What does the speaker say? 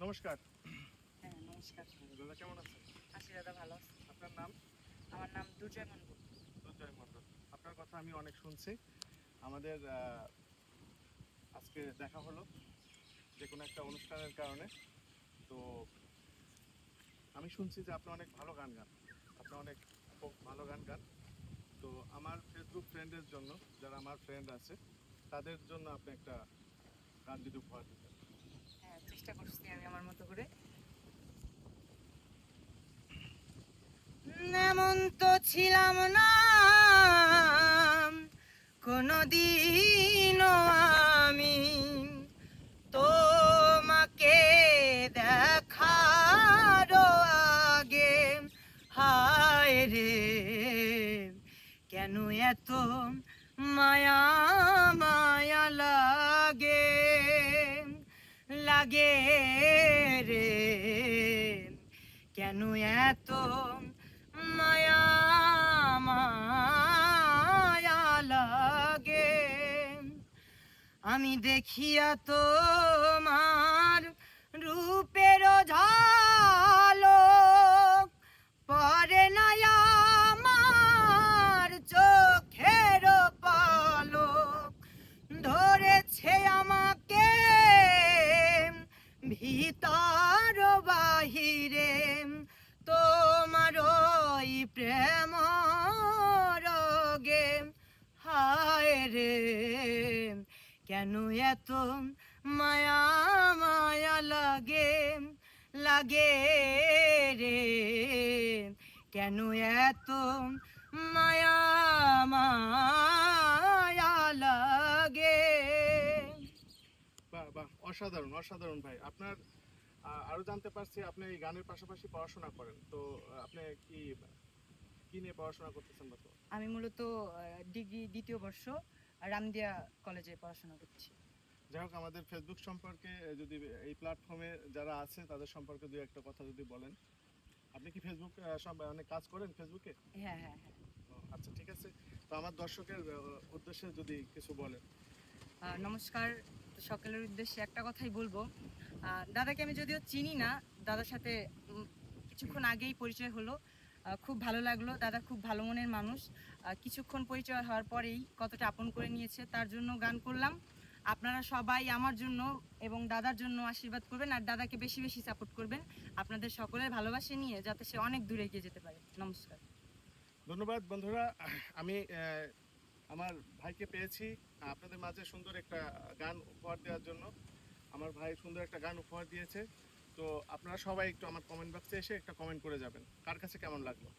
নমস্কার। হ্যাঁ, নমস্কার। দাদা কেমন আছেন? আছি দাদা, ভালো আছি। আপনার নাম? আমার নাম দুর্জয় মণ্ডল। দুর্জয় মণ্ডল। আপনার কথা আমি অনেক শুনছি। আমাদের আজকে দেখা হলো যে কোনো একটা অনুষ্ঠানের কারণে। তো আমি শুনছি যে আপনি অনেক ভালো গান গান। আপনি অনেক খুব ভালো গান গান। তো আমার ফেসবুক ফ্রেন্ডের জন্য, যারা আমার ফ্রেন্ড আছে, তাদের জন্য আপনি একটা গান যদি উপহার দিতেন। হ্যাঁ, চেষ্টা করছি আমি আমার মতো করে। এমন তো ছিলাম না কোনদিনও আমি, তোমাকে দেখার আগে। হায় রে, কেন এত মায়া মায়া লাগে, লাগে রে, কেন এত মায়া মায়া লাগে। আমি দেখিয়া তোমার রূপের ঝালক পরে না আমার চোখের পলক, ধরেছে আমাকে ভিতর বাহিরে, তোমার ওই প্রেম রোগে। হায় রে, কেন এত মায়া মায়া লাগে, লাগে রে, কেন এত মায়া মায়া লাগে। বাহ বাহ, অসাধারণ অসাধারণ ভাই। আপনার আরো জানতে পারছি আপনি এই গানের পাশাপাশি পড়াশোনা করেন। তো আপনি কি কি নিয়ে পড়াশোনা করতেছেন বর্তমানে? আমি মূলত ডিগ্রি দ্বিতীয় বর্ষ রামদিয়া কলেজে পড়াশোনা করছি। যাই হোক, আমাদের ফেসবুক সম্পর্কে যদি এই প্ল্যাটফর্মে যারা আছে তাদের সম্পর্কে দুই একটা কথা যদি বলেন। আপনি কি ফেসবুক অনেক কাজ করেন ফেসবুকে? হ্যাঁ হ্যাঁ হ্যাঁ। আচ্ছা, ঠিক আছে। তো আমার দর্শকের উদ্দেশ্যে যদি কিছু বলেন। নমস্কার, সকলের উদ্দেশ্যে একটা কথাই বলবো। দাদাকে আমি যদিও চিনি না, দাদার সাথে কিছুক্ষণ আগেই পরিচয় হলো। খুব ভালো লাগলো, দাদা খুব ভালো মনের মানুষ। কিছুক্ষণ পরিচয় হওয়ার পরেই কতটা আপন করে নিয়েছে, তার জন্য গান করলাম। আপনারা সবাই আমার জন্য এবং দাদার জন্য আশীর্বাদ করবেন, আর দাদাকে বেশি বেশি সাপোর্ট করবেন আপনাদের সকলের ভালোবাসা নিয়ে, যাতে সে অনেক দূরে এগিয়ে যেতে পারে। নমস্কার। ধন্যবাদ বন্ধুরা। আমি আমার ভাইকে পেয়েছি আপনাদের মাঝে সুন্দর একটা গান উপহার দেওয়ার জন্য। আমার ভাই সুন্দর একটা গান উপহার দিয়েছে। তো আপনারা সবাই একটু আমার কমেন্ট বক্সে এসে একটা কমেন্ট করে যাবেন, কার কাছে কেমন লাগলো।